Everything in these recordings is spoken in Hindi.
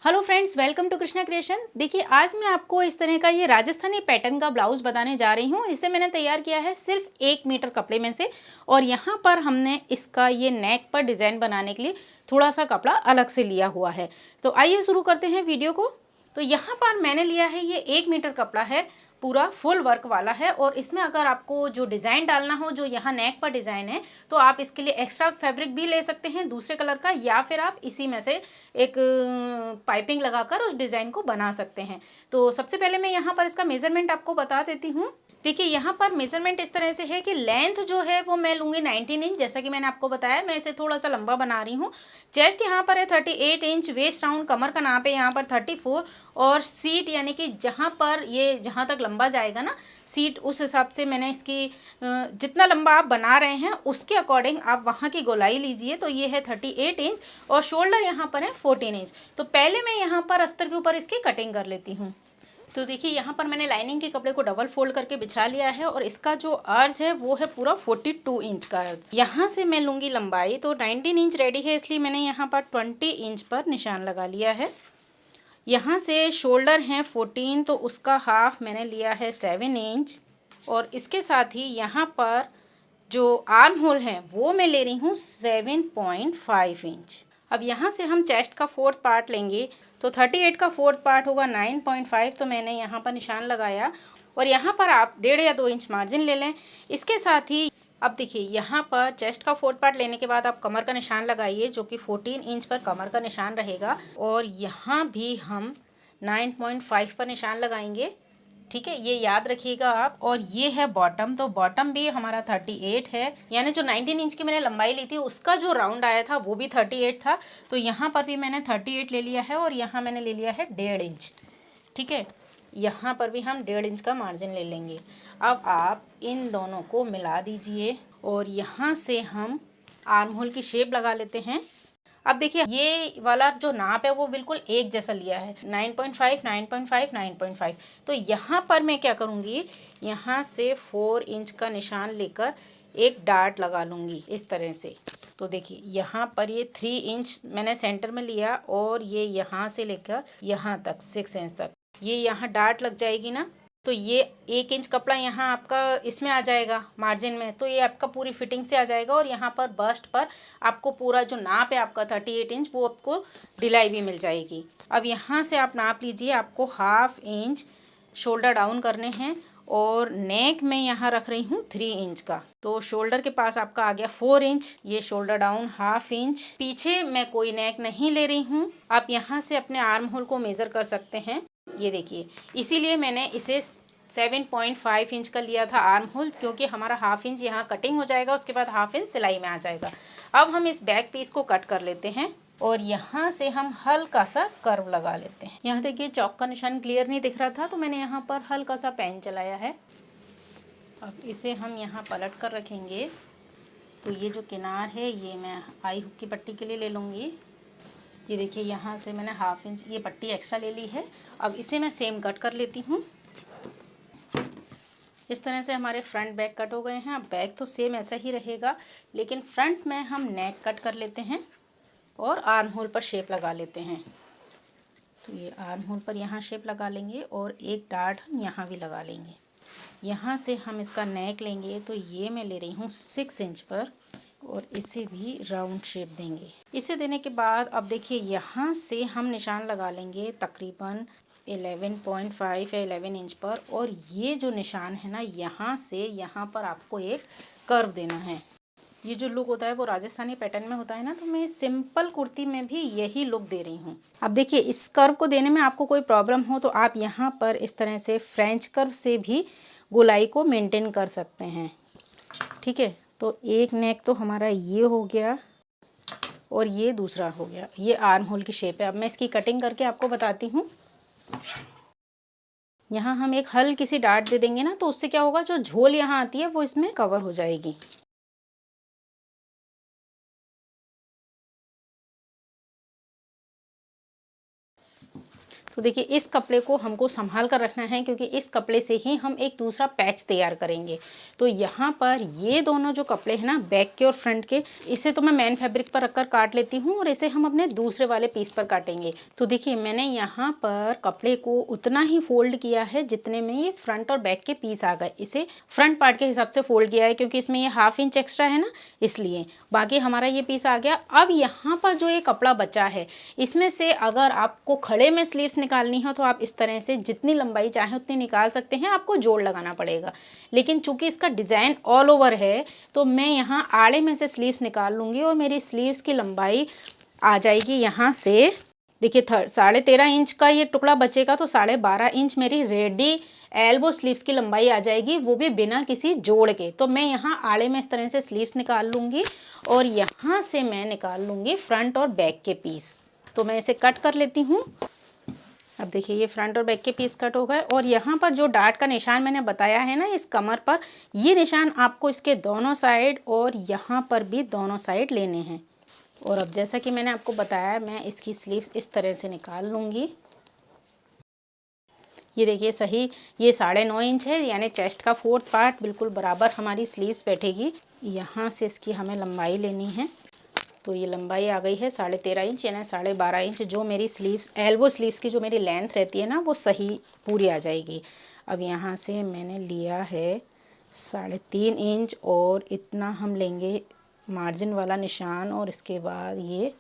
Hello friends, welcome to Krishna creation. देखिए, आज मैं आपको इस तरह का ये राजस्थानी पैटर्न का ब्लाउज बताने जा रही हूँ। इसे मैंने तैयार किया है सिर्फ 1 मीटर कपड़े में से, और यहाँ पर हमने इसका ये नेक पर डिज़ाइन बनाने के लिए थोड़ा सा कपड़ा अलग से लिया हुआ है। तो आइए शुरू करते हैं वीडियो को। तो यहाँ पर मैंने लिया है ये 1 मीटर कपड़ा है, पूरा फुल वर्क वाला है। और इसमें अगर आपको जो डिज़ाइन डालना हो, जो यहाँ नेक पर डिज़ाइन है, तो आप इसके लिए एक्स्ट्रा फैब्रिक भी ले सकते हैं दूसरे कलर का, या फिर आप इसी में से एक पाइपिंग लगाकर उस डिज़ाइन को बना सकते हैं। तो सबसे पहले मैं यहाँ पर इसका मेज़रमेंट आपको बता देती हूँ। देखिए, यहाँ पर मेज़रमेंट इस तरह से है कि लेंथ जो है वो मैं लूँगी 19 इंच। जैसा कि मैंने आपको बताया, मैं इसे थोड़ा सा लंबा बना रही हूँ। चेस्ट यहाँ पर है 38 इंच, वेस्ट राउंड कमर का नाप है यहाँ पर 34, और सीट यानी कि जहाँ पर ये जहाँ तक लंबा जाएगा ना सीट, उस हिसाब से मैंने इसकी जितना लंबा आप बना रहे हैं उसके अकॉर्डिंग आप वहाँ की गोलाई लीजिए। तो ये है 38 इंच, और शोल्डर यहाँ पर है 14 इंच। तो पहले मैं यहाँ पर अस्तर के ऊपर इसकी कटिंग कर लेती हूँ। तो देखिए, यहाँ पर मैंने लाइनिंग के कपड़े को डबल फोल्ड करके बिछा लिया है, और इसका जो अर्ज है वो है पूरा 42 इंच का अर्ज। यहाँ से मैं लूँगी लंबाई, तो 19 इंच रेडी है, इसलिए मैंने यहाँ पर 20 इंच पर निशान लगा लिया है। यहाँ से शोल्डर हैं 14, तो उसका हाफ मैंने लिया है 7 इंच, और इसके साथ ही यहाँ पर जो आर्म होल है वो मैं ले रही हूँ 7.5 इंच। अब यहाँ से हम चेस्ट का 4th पार्ट लेंगे, तो 38 का 4th पार्ट होगा 9.5, तो मैंने यहाँ पर निशान लगाया, और यहाँ पर आप 1.5 या 2 इंच मार्जिन ले लें। इसके साथ ही अब देखिए, यहाँ पर चेस्ट का 4th पार्ट लेने के बाद आप कमर का निशान लगाइए, जो कि 14 इंच पर कमर का निशान रहेगा, और यहाँ भी हम 9.5 पर निशान लगाएंगे। ठीक है, ये याद रखिएगा आप। और ये है बॉटम, तो बॉटम भी हमारा 38 है, यानी जो 19 इंच की मैंने लंबाई ली थी उसका जो राउंड आया था वो भी 38 था। तो यहाँ पर भी मैंने 38 ले लिया है, और यहाँ मैंने ले लिया है 1.5 इंच। ठीक है, यहाँ पर भी हम 1.5 इंच का मार्जिन ले लेंगे। अब आप इन दोनों को मिला दीजिए, और यहाँ से हम आर्म होल की शेप लगा लेते हैं। अब देखिए, ये वाला जो नाप है वो बिल्कुल एक जैसा लिया है, 9.5 9.5 9.5। तो यहाँ पर मैं क्या करूँगी, यहाँ से 4 इंच का निशान लेकर एक डार्ट लगा लूँगी इस तरह से। तो देखिए, यहाँ पर ये 3 इंच मैंने सेंटर में लिया, और ये यहाँ से लेकर यहाँ तक 6 इंच तक ये यहाँ डार्ट लग जाएगी ना। तो ये 1 इंच कपड़ा यहाँ आपका इसमें आ जाएगा मार्जिन में, तो ये आपका पूरी फिटिंग से आ जाएगा। और यहाँ पर बस्ट पर आपको पूरा जो नाप है आपका 38 इंच, वो आपको ढिलाई भी मिल जाएगी। अब यहाँ से आप नाप लीजिए, आपको 1/2 इंच शोल्डर डाउन करने हैं, और नेक में यहाँ रख रही हूँ 3 इंच का। तो शोल्डर के पास आपका आ गया 4 इंच, ये शोल्डर डाउन 1/2 इंच। पीछे मैं कोई नेक नहीं ले रही हूँ। आप यहाँ से अपने आर्म होल को मेज़र कर सकते हैं। ये देखिए, इसीलिए मैंने इसे 7.5 इंच का लिया था आर्म होल, क्योंकि हमारा 1/2 इंच यहाँ कटिंग हो जाएगा, उसके बाद 1/2 इंच सिलाई में आ जाएगा। अब हम इस बैक पीस को कट कर लेते हैं, और यहाँ से हम हल्का सा कर्व लगा लेते हैं। यहाँ देखिए, चौक का निशान क्लियर नहीं दिख रहा था, तो मैंने यहाँ पर हल्का सा पेन चलाया है। अब इसे हम यहाँ पलट कर रखेंगे। तो ये जो किनार है ये मैं आई हुक की पट्टी के लिए ले लूँगी। ये देखिए, यहाँ से मैंने 1/2 इंच ये पट्टी एक्स्ट्रा ले ली है। अब इसे मैं सेम कट कर लेती हूँ। इस तरह से हमारे फ्रंट बैक कट हो गए हैं। अब बैक तो सेम ऐसा ही रहेगा, लेकिन फ्रंट में हम नेक कट कर लेते हैं, और आर्म होल पर शेप लगा लेते हैं। तो ये आर्म होल पर यहाँ शेप लगा लेंगे, और एक डार्ट हम यहाँ भी लगा लेंगे। यहाँ से हम इसका नेक लेंगे, तो ये मैं ले रही हूँ 6 इंच पर, और इसे भी राउंड शेप देंगे। इसे देने के बाद अब देखिए, यहाँ से हम निशान लगा लेंगे तकरीबन 11.5 या 11 इंच पर, और ये जो निशान है ना, यहाँ से यहाँ पर आपको एक कर्व देना है। ये जो लुक होता है वो राजस्थानी पैटर्न में होता है ना, तो मैं सिंपल कुर्ती में भी यही लुक दे रही हूँ। अब देखिए, इस कर्व को देने में आपको कोई प्रॉब्लम हो तो आप यहाँ पर इस तरह से फ्रेंच कर्व से भी गोलाई को मेंटेन कर सकते हैं। ठीक है, तो एक नेक तो हमारा ये हो गया, और ये दूसरा हो गया। ये आर्म होल की शेप है। अब मैं इसकी कटिंग करके आपको बताती हूँ। यहाँ हम एक हल्की सी डार्ट दे देंगे ना, तो उससे क्या होगा, जो झोल यहाँ आती है वो इसमें कवर हो जाएगी। तो तो देखिए इस कपड़े को हमको संभाल कर रखना है, क्योंकि इस कपड़े से ही हम एक दूसरा पैच तैयार करेंगे। तो यहाँ पर ये दोनों जो कपड़े हैं ना, बैक के और फ्रंट के, इसे तो मैं मेन फैब्रिक पर रखकर काट लेती हूँ और इसे हम अपने दूसरे वाले पीस पर काटेंगे। तो देखिए मैंने यहाँ पर कपड़े को उतना ही फोल्ड किया है जितने में ये फ्रंट और बैक के पीस आ गए। इसे फ्रंट पार्ट के हिसाब से फोल्ड किया है, क्योंकि इसमें ये 1/2 इंच एक्स्ट्रा है ना, इसलिए। बाकी हमारा ये पीस आ गया। अब यहाँ पर जो ये कपड़ा बचा है, इसमें से अगर आपको खड़े में स्लीव्स निकालनी हो तो आप इस तरह से जितनी लंबाई चाहें उतनी निकाल सकते हैं, आपको जोड़ लगाना पड़ेगा। लेकिन चूंकि इसका डिज़ाइन ऑल ओवर है तो मैं यहाँ आड़े में से स्लीव्स निकाल लूँगी और मेरी स्लीव्स की लंबाई आ जाएगी यहाँ से। देखिए 13.5 इंच का ये टुकड़ा बचेगा, तो 12.5 इंच मेरी रेडी एल्बो स्लीव्स की लंबाई आ जाएगी, वो भी बिना किसी जोड़ के। तो मैं यहाँ आड़े में इस तरह से स्लीव्स निकाल लूँगी और यहाँ से मैं निकाल लूँगी फ्रंट और बैक के पीस। तो मैं इसे कट कर लेती हूँ। अब देखिए ये फ्रंट और बैक के पीस कट हो गए, और यहाँ पर जो डार्ट का निशान मैंने बताया है ना इस कमर पर, ये निशान आपको इसके दोनों साइड और यहाँ पर भी दोनों साइड लेने हैं। और अब जैसा कि मैंने आपको बताया, मैं इसकी स्लीव्स इस तरह से निकाल लूँगी। ये देखिए सही, ये 9.5 इंच है, यानी चेस्ट का 4th पार्ट बिल्कुल बराबर हमारी स्लीव्स बैठेगी। यहाँ से इसकी हमें लंबाई लेनी है। तो ये लंबाई आ गई है 13.5 इंच, यानी 12.5 इंच। जो मेरी स्लीव्स, एल्बो स्लीव्स की जो मेरी लेंथ रहती है ना, वो सही पूरी आ जाएगी। अब यहाँ से मैंने लिया है 3.5 इंच, और इतना हम लेंगे मार्जिन वाला निशान, और इसके बाद ये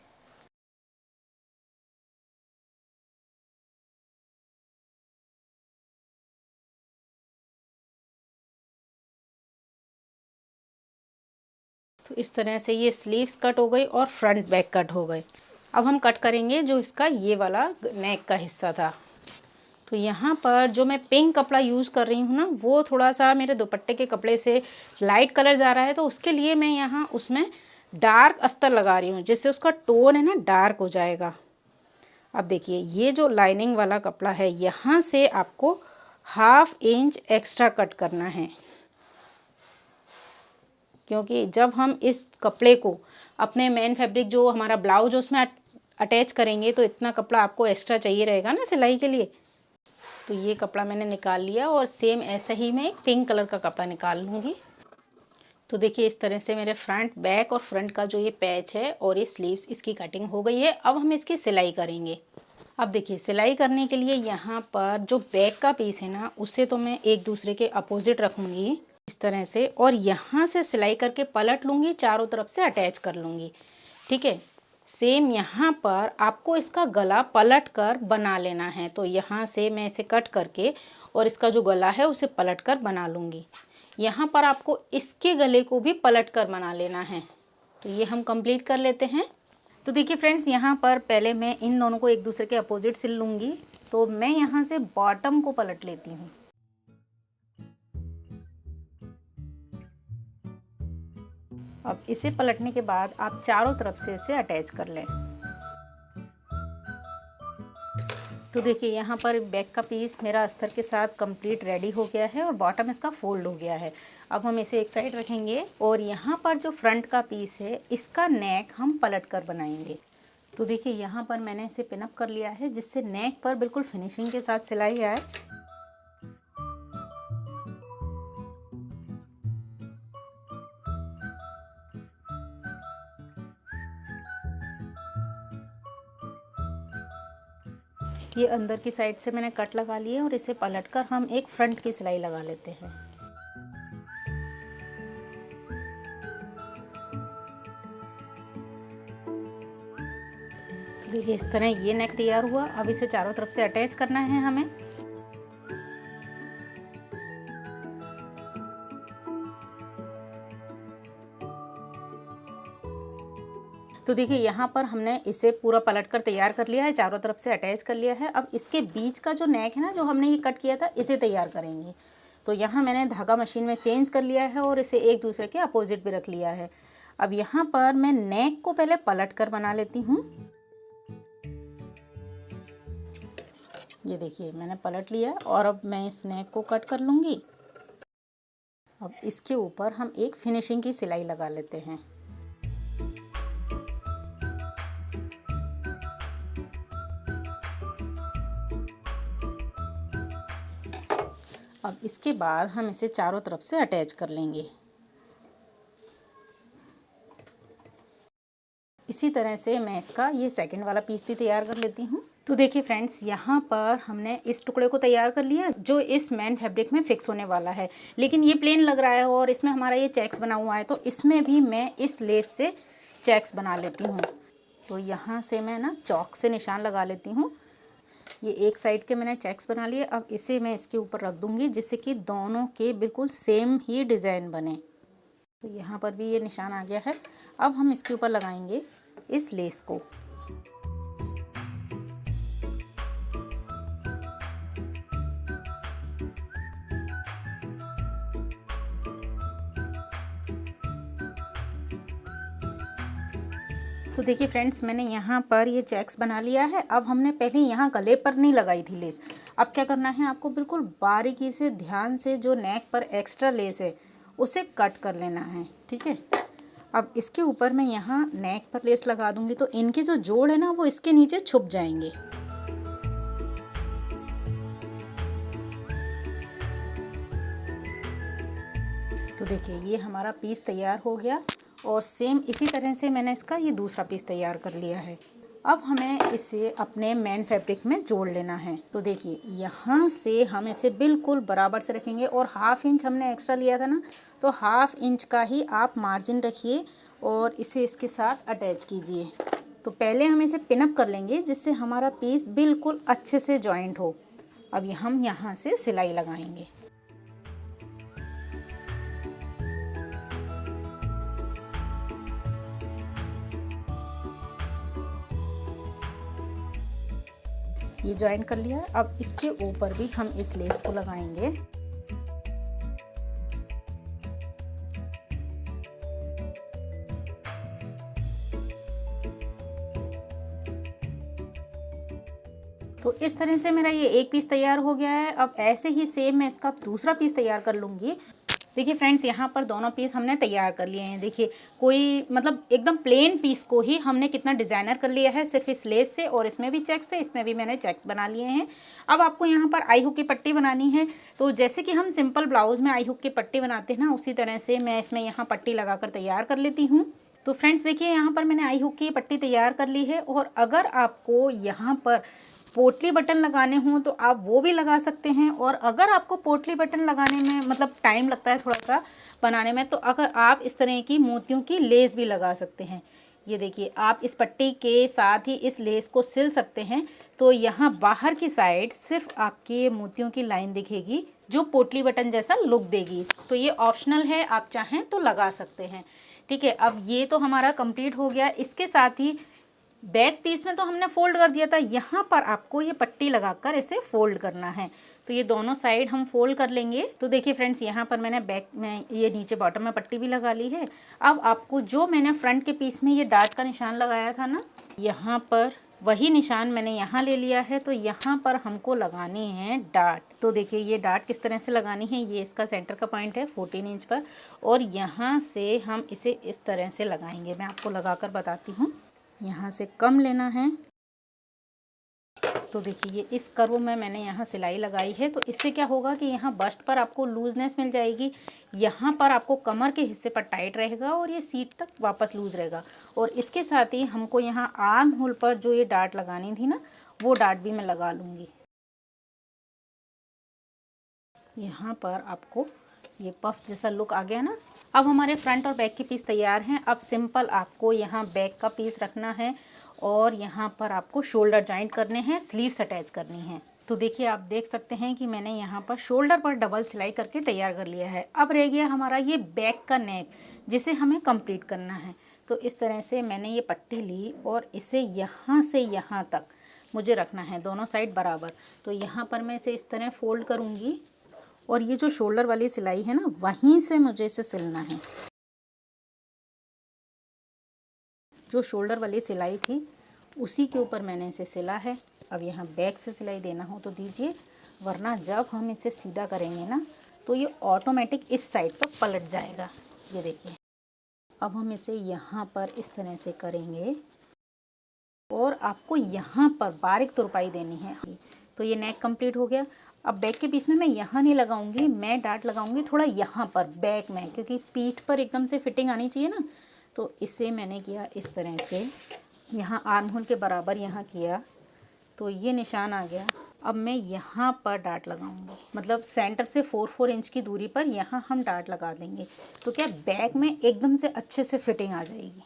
तो इस तरह से ये स्लीव्स कट हो गई और फ्रंट बैक कट हो गए। अब हम कट करेंगे जो इसका ये वाला नेक का हिस्सा था। तो यहाँ पर जो मैं पिंक कपड़ा यूज़ कर रही हूँ ना, वो थोड़ा सा मेरे दुपट्टे के कपड़े से लाइट कलर जा रहा है, तो उसके लिए मैं यहाँ उसमें डार्क अस्तर लगा रही हूँ, जिससे उसका टोन है ना डार्क हो जाएगा। अब देखिए ये जो लाइनिंग वाला कपड़ा है, यहाँ से आपको 1/2 इंच एक्स्ट्रा कट करना है, क्योंकि जब हम इस कपड़े को अपने मेन फैब्रिक जो हमारा ब्लाउज उसमें अटैच करेंगे, तो इतना कपड़ा आपको एक्स्ट्रा चाहिए रहेगा ना सिलाई के लिए। तो ये कपड़ा मैंने निकाल लिया, और सेम ऐसा ही मैं एक पिंक कलर का कपड़ा निकाल लूँगी। तो देखिए इस तरह से मेरे फ्रंट, बैक और फ्रंट का जो ये पैच है और ये स्लीव्स, इसकी कटिंग हो गई है। अब हम इसकी सिलाई करेंगे। अब देखिए सिलाई करने के लिए यहाँ पर जो बैक का पीस है ना, उसे तो मैं एक दूसरे के अपोजिट रखूँगी इस तरह से, और यहाँ से सिलाई करके पलट लूँगी, चारों तरफ से अटैच कर लूँगी। ठीक है, सेम यहाँ पर आपको इसका गला पलट कर बना लेना है। तो यहाँ से मैं इसे कट करके और इसका जो गला है उसे पलट कर बना लूँगी। यहाँ पर आपको इसके गले को भी पलट कर बना लेना है। तो ये हम कंप्लीट कर लेते हैं। तो देखिए फ्रेंड्स, यहाँ पर पहले मैं इन दोनों को एक दूसरे के अपोजिट सिल लूँगी। तो मैं यहाँ से बॉटम को पलट लेती हूँ। अब इसे पलटने के बाद आप चारों तरफ से इसे अटैच कर लें। तो देखिए यहाँ पर बैक का पीस मेरा अस्तर के साथ कंप्लीट रेडी हो गया है और बॉटम इसका फोल्ड हो गया है। अब हम इसे एक साइड रखेंगे, और यहाँ पर जो फ्रंट का पीस है इसका नेक हम पलट कर बनाएंगे। तो देखिए यहाँ पर मैंने इसे पिनअप कर लिया है, जिससे नेक पर बिल्कुल फिनिशिंग के साथ सिलाई आए। ये अंदर की साइड से मैंने कट लगा लिए, और इसे पलटकर हम एक फ्रंट की सिलाई लगा लेते हैं। देखिए इस तरह ये नेक तैयार हुआ। अब इसे चारों तरफ से अटैच करना है हमें। तो देखिए यहाँ पर हमने इसे पूरा पलट कर तैयार कर लिया है, चारों तरफ से अटैच कर लिया है। अब इसके बीच का जो नेक है ना, जो हमने ये कट किया था, इसे तैयार करेंगे। तो यहाँ मैंने धागा मशीन में चेंज कर लिया है और इसे एक दूसरे के अपोजिट भी रख लिया है। अब यहाँ पर मैं नेक को पहले पलट कर बना लेती हूँ। ये देखिए मैंने पलट लिया, और अब मैं इस नेक को कट कर लूँगी। अब इसके ऊपर हम एक फिनिशिंग की सिलाई लगा लेते हैं। अब इसके बाद हम इसे चारों तरफ से अटैच कर लेंगे। इसी तरह से मैं इसका ये सेकंड वाला पीस भी तैयार कर लेती हूँ। तो देखिए फ्रेंड्स, यहाँ पर हमने इस टुकड़े को तैयार कर लिया जो इस मेन फैब्रिक में फिक्स होने वाला है, लेकिन ये प्लेन लग रहा है और इसमें हमारा ये चेक्स बना हुआ है, तो इसमें भी मैं इस लेस से चेक्स बना लेती हूँ। तो यहाँ से मैं ना चॉक से निशान लगा लेती हूँ। ये एक साइड के मैंने चेक्स बना लिए। अब इसे मैं इसके ऊपर रख दूँगी जिससे कि दोनों के बिल्कुल सेम ही डिज़ाइन बने। तो यहाँ पर भी ये निशान आ गया है। अब हम इसके ऊपर लगाएंगे इस लेस को। तो देखिए फ्रेंड्स, मैंने यहाँ पर ये चेक्स बना लिया है। अब हमने पहले यहाँ गले पर नहीं लगाई थी लेस। अब क्या करना है, आपको बिल्कुल बारीकी से ध्यान से जो नेक पर एक्स्ट्रा लेस है उसे कट कर लेना है, ठीक है। अब इसके ऊपर मैं यहाँ नेक पर लेस लगा दूँगी तो इनके जो जोड़ है ना वो इसके नीचे छुप जाएंगे। तो देखिए ये हमारा पीस तैयार हो गया और सेम इसी तरह से मैंने इसका ये दूसरा पीस तैयार कर लिया है। अब हमें इसे अपने मेन फैब्रिक में जोड़ लेना है। तो देखिए यहाँ से हम इसे बिल्कुल बराबर से रखेंगे और हाफ इंच हमने एक्स्ट्रा लिया था ना, तो हाफ इंच का ही आप मार्जिन रखिए और इसे इसके साथ अटैच कीजिए। तो पहले हम इसे पिनअप कर लेंगे जिससे हमारा पीस बिल्कुल अच्छे से जॉइंट हो। अब हम यहाँ से सिलाई लगाएंगे। ये जॉइन कर लिया। अब इसके ऊपर भी हम इस लेस को लगाएंगे। तो इस तरह से मेरा ये एक पीस तैयार हो गया है। अब ऐसे ही सेम मैं इसका दूसरा पीस तैयार कर लूँगी। देखिए फ्रेंड्स, यहाँ पर दोनों पीस हमने तैयार कर लिए हैं। देखिए कोई मतलब एकदम प्लेन पीस को ही हमने कितना डिज़ाइनर कर लिया है सिर्फ इस लेस से, और इसमें भी चेक्स थे, इसमें भी मैंने चेक्स बना लिए हैं। अब आपको यहाँ पर आई हुक की पट्टी बनानी है। तो जैसे कि हम सिंपल ब्लाउज़ में आई हुक की पट्टी बनाते हैं ना, उसी तरह से मैं इसमें यहाँ पट्टी लगा कर तैयार कर लेती हूँ। तो फ्रेंड्स देखिए, यहाँ पर मैंने आई हुक की पट्टी तैयार कर ली है। और अगर आपको यहाँ पर पोटली बटन लगाने हों तो आप वो भी लगा सकते हैं। और अगर आपको पोटली बटन लगाने में मतलब टाइम लगता है थोड़ा सा बनाने में, तो अगर आप इस तरह की मोतियों की लेस भी लगा सकते हैं। ये देखिए, आप इस पट्टी के साथ ही इस लेस को सिल सकते हैं। तो यहाँ बाहर की साइड सिर्फ आपके मोतियों की लाइन दिखेगी जो पोटली बटन जैसा लुक देगी। तो ये ऑप्शनल है, आप चाहें तो लगा सकते हैं, ठीक है। अब ये तो हमारा कंप्लीट हो गया। इसके साथ ही बैक पीस में तो हमने फोल्ड कर दिया था, यहाँ पर आपको ये पट्टी लगाकर इसे फोल्ड करना है। तो ये दोनों साइड हम फोल्ड कर लेंगे। तो देखिए फ्रेंड्स, यहाँ पर मैंने बैक में ये नीचे बॉटम में पट्टी भी लगा ली है। अब आपको जो मैंने फ्रंट के पीस में ये डार्ट का निशान लगाया था ना, यहाँ पर वही निशान मैंने यहाँ ले लिया है। तो यहाँ पर हमको लगाने हैं डार्ट। तो देखिए ये डार्ट किस तरह से लगानी है, ये इसका सेंटर का पॉइंट है 14 इंच पर, और यहाँ से हम इसे इस तरह से लगाएंगे। मैं आपको लगा कर बताती हूँ। यहाँ से कम लेना है। तो देखिए ये इस कर्व में मैंने यहाँ सिलाई लगाई है। तो इससे क्या होगा कि यहाँ बस्ट पर आपको लूजनेस मिल जाएगी, यहाँ पर आपको कमर के हिस्से पर टाइट रहेगा और ये सीट तक वापस लूज रहेगा। और इसके साथ ही हमको यहाँ आर्म होल पर जो ये डार्ट लगानी थी ना, वो डार्ट भी मैं लगा लूँगी। यहाँ पर आपको ये पफ जैसा लुक आ गया ना। अब हमारे फ्रंट और बैक के पीस तैयार हैं। अब सिंपल आपको यहाँ बैक का पीस रखना है और यहाँ पर आपको शोल्डर जॉइंट करने हैं, स्लीव्स अटैच करनी है। तो देखिए आप देख सकते हैं कि मैंने यहाँ पर शोल्डर पर डबल सिलाई करके तैयार कर लिया है। अब रह गया हमारा ये बैक का नेक, जिसे हमें कंप्लीट करना है। तो इस तरह से मैंने ये पट्टी ली और इसे यहाँ से यहाँ तक मुझे रखना है, दोनों साइड बराबर। तो यहाँ पर मैं इसे इस तरह फोल्ड करूँगी और ये जो शोल्डर वाली सिलाई है ना, वहीं से मुझे इसे सिलना है। जो शोल्डर वाली सिलाई थी उसी के ऊपर मैंने इसे सिला है। अब यहाँ बैक से सिलाई देना हो तो दीजिए, वरना जब हम इसे सीधा करेंगे ना तो ये ऑटोमेटिक इस साइड पर पलट जाएगा। ये देखिए, अब हम इसे यहाँ पर इस तरह से करेंगे और आपको यहाँ पर बारीक तुरपाई देनी है। तो ये नेक कंप्लीट हो गया। अब बैक के पीस में मैं यहाँ नहीं लगाऊंगी, मैं डाट लगाऊंगी थोड़ा यहाँ पर बैक में, क्योंकि पीठ पर एकदम से फिटिंग आनी चाहिए ना। तो इसे मैंने किया इस तरह से, यहाँ आर्म होल के बराबर यहाँ किया, तो ये निशान आ गया। अब मैं यहाँ पर डाट लगाऊंगी, मतलब सेंटर से 4 इंच की दूरी पर यहाँ हम डाट लगा देंगे। तो क्या बैक में एकदम से अच्छे से फिटिंग आ जाएगी।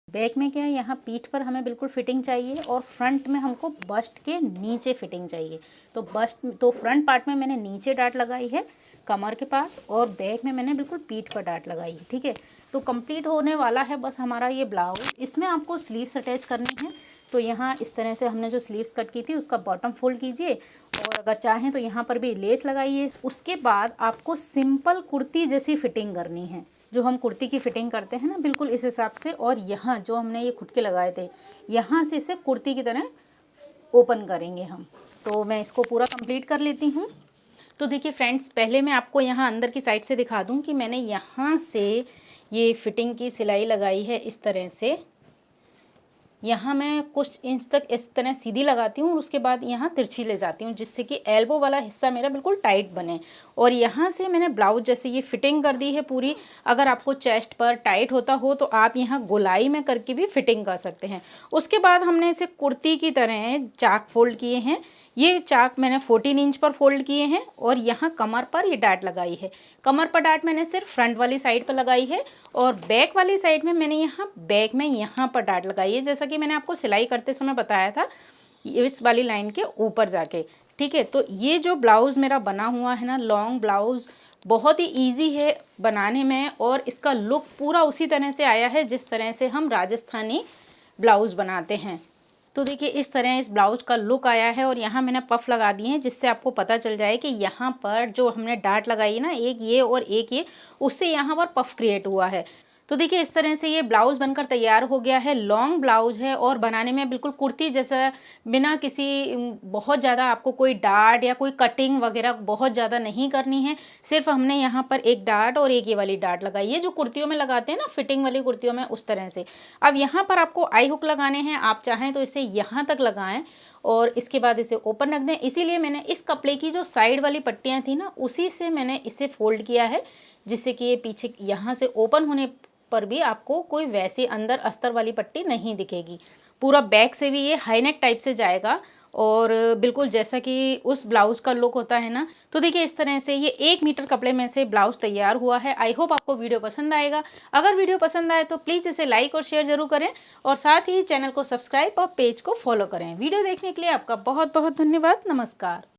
बैक में क्या है, यहाँ पीठ पर हमें बिल्कुल फिटिंग चाहिए और फ्रंट में हमको बस्ट के नीचे फिटिंग चाहिए। तो फ्रंट पार्ट में मैंने नीचे डाट लगाई है कमर के पास, और बैक में मैंने बिल्कुल पीठ पर डाट लगाई है। ठीक है, तो कंप्लीट होने वाला है बस हमारा ये ब्लाउज। इसमें आपको स्लीव्स अटैच करनी है। तो यहाँ इस तरह से हमने जो स्लीव्स कट की थी उसका बॉटम फोल्ड कीजिए, और अगर चाहें तो यहाँ पर भी लेस लगाइए। उसके बाद आपको सिंपल कुर्ती जैसी फिटिंग करनी है, जो हम कुर्ती की फिटिंग करते हैं ना, बिल्कुल इस हिसाब से। और यहाँ जो हमने ये खुटके लगाए थे, यहाँ से इसे कुर्ती की तरह ओपन करेंगे हम। तो मैं इसको पूरा कंप्लीट कर लेती हूँ। तो देखिए फ्रेंड्स, पहले मैं आपको यहाँ अंदर की साइड से दिखा दूँ कि मैंने यहाँ से ये फिटिंग की सिलाई लगाई है इस तरह से। यहाँ मैं कुछ इंच तक इस तरह सीधी लगाती हूँ और उसके बाद यहाँ तिरछी ले जाती हूँ, जिससे कि एल्बो वाला हिस्सा मेरा बिल्कुल टाइट बने। और यहाँ से मैंने ब्लाउज जैसे ये फिटिंग कर दी है पूरी। अगर आपको चेस्ट पर टाइट होता हो तो आप यहाँ गोलाई में करके भी फिटिंग कर सकते हैं। उसके बाद हमने इसे कुर्ती की तरह चाक फोल्ड किए हैं। ये चाक मैंने 14 इंच पर फोल्ड किए हैं, और यहाँ कमर पर ये डाट लगाई है। कमर पर डाट मैंने सिर्फ फ्रंट वाली साइड पर लगाई है, और बैक वाली साइड में मैंने यहाँ बैक में यहाँ पर डाट लगाई है, जैसा कि मैंने आपको सिलाई करते समय बताया था, इस वाली लाइन के ऊपर जाके। ठीक है, तो ये जो ब्लाउज़ मेरा बना हुआ है ना, लॉन्ग ब्लाउज़, बहुत ही ईजी है बनाने में, और इसका लुक पूरा उसी तरह से आया है जिस तरह से हम राजस्थानी ब्लाउज़ बनाते हैं। तो देखिए इस तरह इस ब्लाउज का लुक आया है। और यहाँ मैंने पफ लगा दिए हैं, जिससे आपको पता चल जाए कि यहाँ पर जो हमने डाट लगाई है ना, एक ये और एक ये, उससे यहाँ पर पफ क्रिएट हुआ है। तो देखिए इस तरह से ये ब्लाउज़ बनकर तैयार हो गया है। लॉन्ग ब्लाउज है और बनाने में बिल्कुल कुर्ती जैसा, बिना किसी बहुत ज़्यादा आपको कोई डाट या कोई कटिंग वगैरह बहुत ज़्यादा नहीं करनी है। सिर्फ हमने यहाँ पर एक डाट और एक ये वाली डाट लगाई है, जो कुर्तियों में लगाते हैं ना, फिटिंग वाली कुर्तियों में, उस तरह से। अब यहाँ पर आपको आई हुक लगाने हैं। आप चाहें तो इसे यहाँ तक लगाएं और इसके बाद इसे ओपन रख दें। इसीलिए मैंने इस कपड़े की जो साइड वाली पट्टियाँ थी ना, उसी से मैंने इसे फोल्ड किया है, जिससे कि ये पीछे यहाँ से ओपन होने पर भी आपको कोई वैसे अंदर अस्तर वाली पट्टी नहीं दिखेगी। पूरा बैक से भी ये हाई नेक टाइप से जाएगा, और बिल्कुल जैसा कि उस ब्लाउज़ का लुक होता है ना। तो देखिए इस तरह से ये 1 मीटर कपड़े में से ब्लाउज़ तैयार हुआ है। आई होप आपको वीडियो पसंद आएगा। अगर वीडियो पसंद आए तो प्लीज़ इसे लाइक और शेयर ज़रूर करें, और साथ ही चैनल को सब्सक्राइब और पेज को फॉलो करें। वीडियो देखने के लिए आपका बहुत बहुत धन्यवाद। नमस्कार।